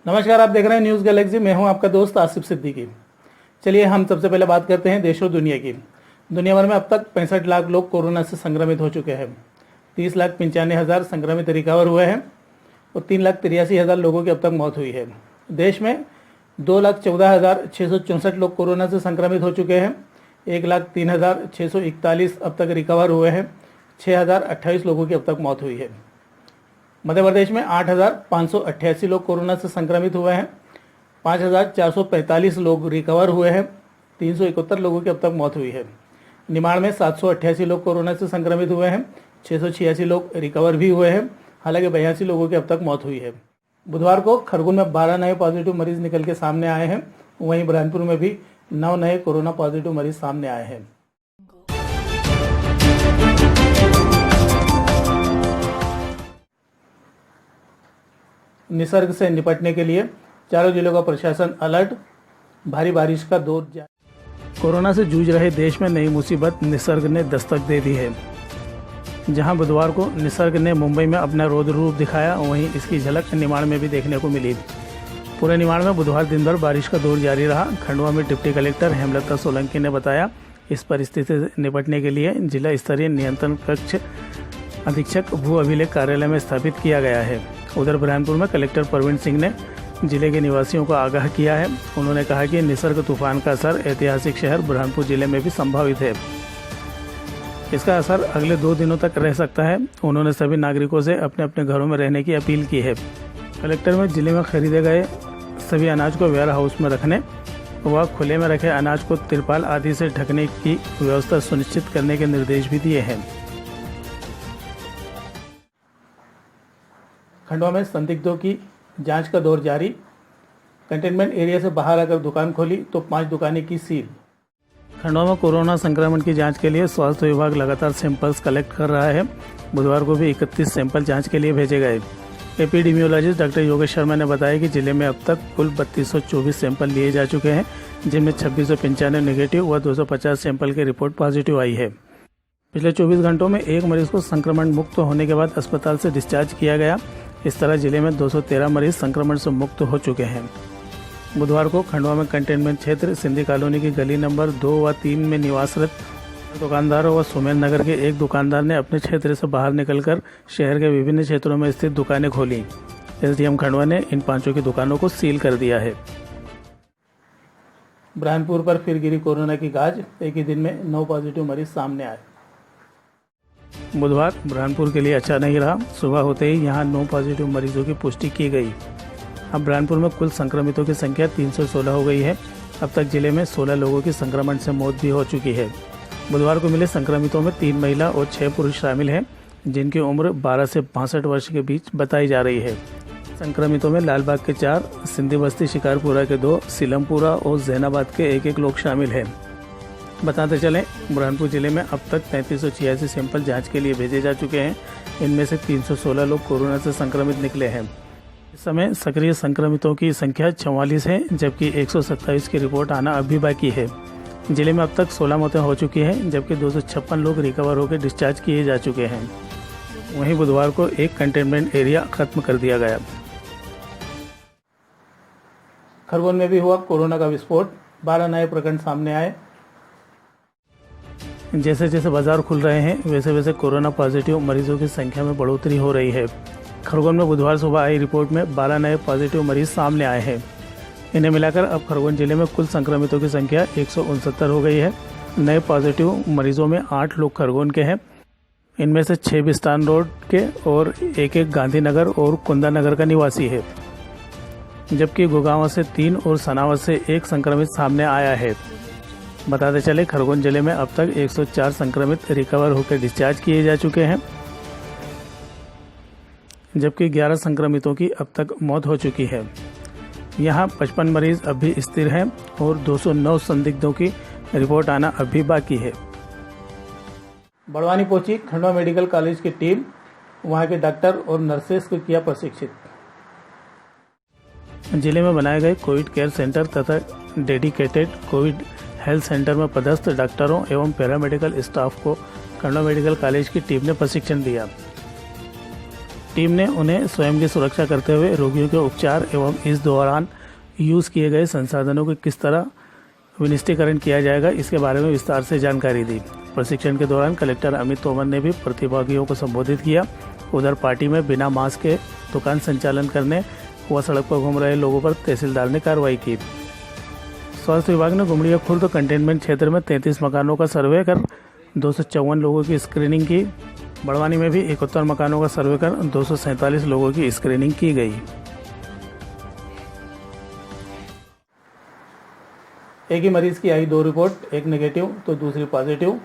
नमस्कार, आप देख रहे हैं न्यूज़ गैलेक्सी। मैं हूं आपका दोस्त आसिफ सिद्दीकी। चलिए हम सबसे पहले बात करते हैं देश और दुनिया की। दुनिया भर में अब तक 65 लाख लोग कोरोना से संक्रमित हो चुके हैं। 30,95,000 संक्रमित रिकवर हुए हैं और 3,83,000 लोगों की अब तक मौत हुई है। देश में 2,14,664 लोग कोरोना से संक्रमित हो चुके हैं। 1,03,641 अब तक रिकवर हुए हैं। 6,028 लोगों की अब तक मौत हुई है। मध्य प्रदेश में 8,588 लोग कोरोना से संक्रमित हुए हैं। 5,445 लोग रिकवर हुए हैं। 371 लोगों की अब तक मौत हुई है। निमाड़ में 788 लोग कोरोना से संक्रमित हुए हैं। 686 लोग रिकवर भी हुए हैं। हालांकि 82 लोगों की अब तक मौत हुई है। बुधवार को खरगोन में 12 नए पॉजिटिव मरीज निकल के सामने आए हैं। वहीं बुरहानपुर में भी 9 नए कोरोना पॉजिटिव मरीज सामने आए हैं। निसर्ग से निपटने के लिए चारों जिलों का प्रशासन अलर्ट। भारी बारिश का दौर जारी। कोरोना से जूझ रहे देश में नई मुसीबत निसर्ग ने दस्तक दे दी है। जहां बुधवार को निसर्ग ने मुंबई में अपना रौद्र रूप दिखाया, वहीं इसकी झलक निमाड़ में भी देखने को मिली। पूरे निमाड़ में बुधवार दिन भर बारिश का दौर जारी रहा। खंडवा में डिप्टी कलेक्टर हेमलता सोलंकी ने बताया, इस परिस्थिति से निपटने के लिए जिला स्तरीय नियंत्रण कक्ष अधीक्षक भू अभिलेख कार्यालय में स्थापित किया गया है। उधर बुरहानपुर में कलेक्टर प्रवीण सिंह ने जिले के निवासियों को आगाह किया है। उन्होंने कहा कि निसर्ग तूफान का असर ऐतिहासिक शहर बुरहानपुर जिले में भी संभावित है। इसका असर अगले 2 दिनों तक रह सकता है। उन्होंने सभी नागरिकों से अपने अपने घरों में रहने की अपील की है। कलेक्टर में जिले में खरीदे गए सभी अनाज को वेयर हाउस में रखने व खुले में रखे अनाज को तिरपाल आदि से ढकने की व्यवस्था सुनिश्चित करने के निर्देश भी दिए हैं। खंडवा में संदिग्धों की जांच का दौर जारी। कंटेनमेंट एरिया से बाहर आकर दुकान खोली तो 5 दुकानें की सील। खंडवा में कोरोना संक्रमण की जांच के लिए स्वास्थ्य विभाग लगातार सैंपल्स कलेक्ट कर रहा है। बुधवार को भी 31 सैंपल जांच के लिए भेजे गए। एपिडेमियोलॉजिस्ट डॉक्टर योगेश शर्मा ने बताया कि जिले में अब तक कुल 3224 सैंपल लिए जा चुके हैं, जिनमें 2695 नेगेटिव व 250 सैंपल की रिपोर्ट पॉजिटिव आई है। पिछले 24 घंटों में एक मरीज को संक्रमण मुक्त होने के बाद अस्पताल से डिस्चार्ज किया गया। इस तरह जिले में 213 मरीज संक्रमण से मुक्त हो चुके हैं। बुधवार को खंडवा में कंटेनमेंट क्षेत्र सिंधी कॉलोनी की गली नंबर 2 व 3 में निवासरत दुकानदारों व सुमेर नगर के एक दुकानदार ने अपने क्षेत्र से बाहर निकलकर शहर के विभिन्न क्षेत्रों में स्थित दुकानें खोली। एसडीएम खंडवा ने इन 5 की दुकानों को सील कर दिया है। बुरहानपुर पर फिर गिरी कोरोना की गाज। एक ही दिन में 9 पॉजिटिव मरीज सामने आए। बुधवार बुरहानपुर के लिए अच्छा नहीं रहा। सुबह होते ही यहां 9 पॉजिटिव मरीजों की पुष्टि की गई। अब बुरहानपुर में कुल संक्रमितों की संख्या 316 हो गई है। अब तक जिले में 16 लोगों की संक्रमण से मौत भी हो चुकी है। बुधवार को मिले संक्रमितों में 3 महिला और 6 पुरुष शामिल हैं, जिनकी उम्र 12 से 62 वर्ष के बीच बताई जा रही है। संक्रमितों में लालबाग के 4, सिंधी बस्ती शिकारपुरा के 2, सीलमपुरा और जैनाबाद के 1-1 लोग शामिल हैं। बताते चलें, बुरहानपुर जिले में अब तक 3386 सैंपल जांच के लिए भेजे जा चुके हैं। इनमें से 316 लोग कोरोना से संक्रमित निकले हैं। इस समय सक्रिय संक्रमितों की संख्या 44 है, जबकि 127 की रिपोर्ट आना अभी बाकी है। जिले में अब तक 16 मौतें हो चुकी हैं, जबकि 256 लोग रिकवर होकर डिस्चार्ज किए जा चुके हैं। वहीं बुधवार को एक कंटेनमेंट एरिया खत्म कर दिया गया। खरगोन में भी हुआ कोरोना का विस्फोट। 12 नए प्रकरण सामने आए। जैसे जैसे बाजार खुल रहे हैं, वैसे वैसे कोरोना पॉजिटिव मरीजों की संख्या में बढ़ोतरी हो रही है। खरगोन में बुधवार सुबह आई रिपोर्ट में 12 नए पॉजिटिव मरीज सामने आए हैं। इन्हें मिलाकर अब खरगोन जिले में कुल संक्रमितों की संख्या 169 हो गई है। नए पॉजिटिव मरीजों में 8 लोग खरगोन के हैं। इनमें से 6 बिस्तान रोड के और 1-1 गांधीनगर और कुंदानगर का निवासी है, जबकि गुगांव से 3 और सनावत से 1 संक्रमित सामने आया है। बताते चले, खरगोन जिले में अब तक 104 संक्रमित रिकवर होकर डिस्चार्ज किए जा चुके हैं, जबकि 11 संक्रमितों की अब तक मौत हो चुकी है। यहां 55 मरीज अब भी स्थिर हैं और 209 संदिग्धों की रिपोर्ट आना अभी बाकी है। बड़वानी पहुंची खंडवा मेडिकल कॉलेज की टीम। वहां के डॉक्टर और नर्सेस को किया प्रशिक्षित। जिले में बनाए गए कोविड केयर सेंटर तथा डेडिकेटेड कोविड हेल्थ सेंटर में पदस्थ डॉक्टरों एवं पैरामेडिकल स्टाफ को खंडवा मेडिकल कॉलेज की टीम ने प्रशिक्षण दिया। टीम ने उन्हें स्वयं की सुरक्षा करते हुए रोगियों के उपचार एवं इस दौरान यूज़ किए गए संसाधनों को किस तरह विनिष्टीकरण किया जाएगा इसके बारे में विस्तार से जानकारी दी। प्रशिक्षण के दौरान कलेक्टर अमित तोमर ने भी प्रतिभागियों को संबोधित किया। उधर पार्टी में बिना मास्क के दुकान संचालन करने व सड़क पर घूम रहे लोगों पर तहसीलदार ने कार्रवाई की। स्वास्थ्य विभाग ने गुमड़िया खुर्द कंटेनमेंट क्षेत्र में 33 मकानों का सर्वे कर 254 लोगों की स्क्रीनिंग की। बड़वानी में भी 71 मकानों का सर्वे कर 247 लोगों की स्क्रीनिंग की गई। एक ही मरीज की आई 2 रिपोर्ट, एक नेगेटिव तो दूसरी पॉजिटिव।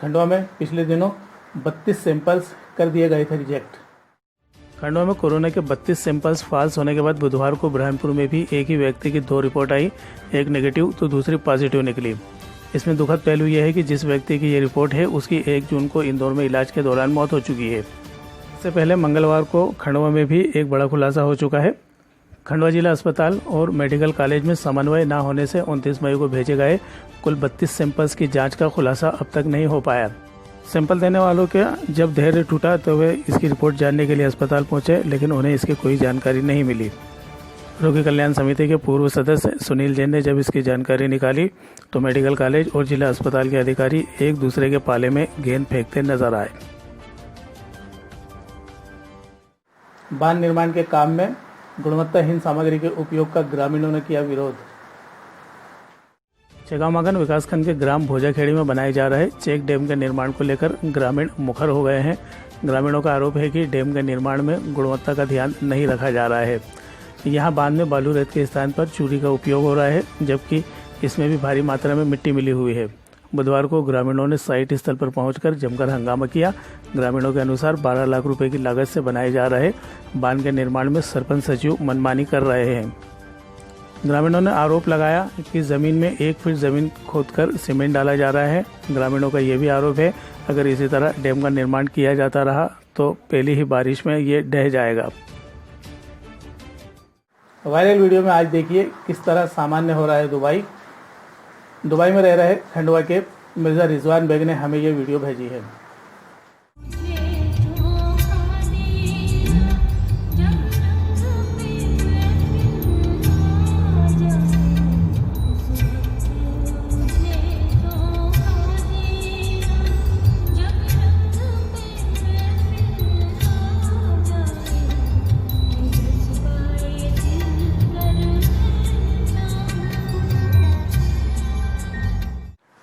खंडवा में पिछले दिनों 32 सैंपल्स कर दिए गए थे रिजेक्ट। खंडवा में कोरोना के 32 सैंपल्स फॉल्स होने के बाद बुधवार को ब्रह्मपुर में भी एक ही व्यक्ति की 2 रिपोर्ट आई, एक नेगेटिव तो दूसरी पॉजिटिव निकली। इसमें दुखद पहलू यह है कि जिस व्यक्ति की ये रिपोर्ट है उसकी 1 जून को इंदौर में इलाज के दौरान मौत हो चुकी है। इससे पहले मंगलवार को खंडवा में भी एक बड़ा खुलासा हो चुका है। खंडवा जिला अस्पताल और मेडिकल कॉलेज में समन्वय न होने से 29 मई को भेजे गए कुल 32 सैंपल्स की जांच का खुलासा अब तक नहीं हो पाया। सैंपल देने वालों के जब धैर्य टूटा तो वे इसकी रिपोर्ट जानने के लिए अस्पताल पहुंचे, लेकिन उन्हें इसकी कोई जानकारी नहीं मिली। रोगी कल्याण समिति के पूर्व सदस्य सुनील जैन ने जब इसकी जानकारी निकाली तो मेडिकल कॉलेज और जिला अस्पताल के अधिकारी एक दूसरे के पाले में गेंद फेंकते नजर आए। बांध निर्माण के काम में गुणवत्ताहीन सामग्री के उपयोग का ग्रामीणों ने किया विरोध। शेगावमागन विकासखंड के ग्राम भोजाखेड़ी में बनाए जा रहे चेक डैम के निर्माण को लेकर ग्रामीण मुखर हो गए हैं। ग्रामीणों का आरोप है कि डैम के निर्माण में गुणवत्ता का ध्यान नहीं रखा जा रहा है। यहाँ बांध में बालू रेत के स्थान पर चूड़ी का उपयोग हो रहा है, जबकि इसमें भी भारी मात्रा में मिट्टी मिली हुई है। बुधवार को ग्रामीणों ने साइट स्थल पर पहुंचकर जमकर हंगामा किया। ग्रामीणों के अनुसार 12 लाख रुपए की लागत से बनाए जा रहे बांध के निर्माण में सरपंच सचिव मनमानी कर रहे हैं। ग्रामीणों ने आरोप लगाया कि जमीन में 1 फीट जमीन खोदकर सीमेंट डाला जा रहा है। ग्रामीणों का यह भी आरोप है अगर इसी तरह डैम का निर्माण किया जाता रहा तो पहली ही बारिश में ये ढह जाएगा। वायरल वीडियो में आज देखिए किस तरह सामान्य हो रहा है दुबई में रह रहे खंडवा के मिर्जा रिजवान बेग ने हमें ये वीडियो भेजी है।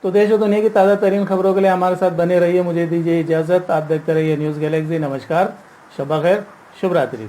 तो देश और दुनिया की ताज़ा तरीन खबरों के लिए हमारे साथ बने रहिए। मुझे दीजिए इजाज़त। आप देखते रहिए न्यूज़ गैलेक्सी। नमस्कार, शब खैर, शुभ रात्रि।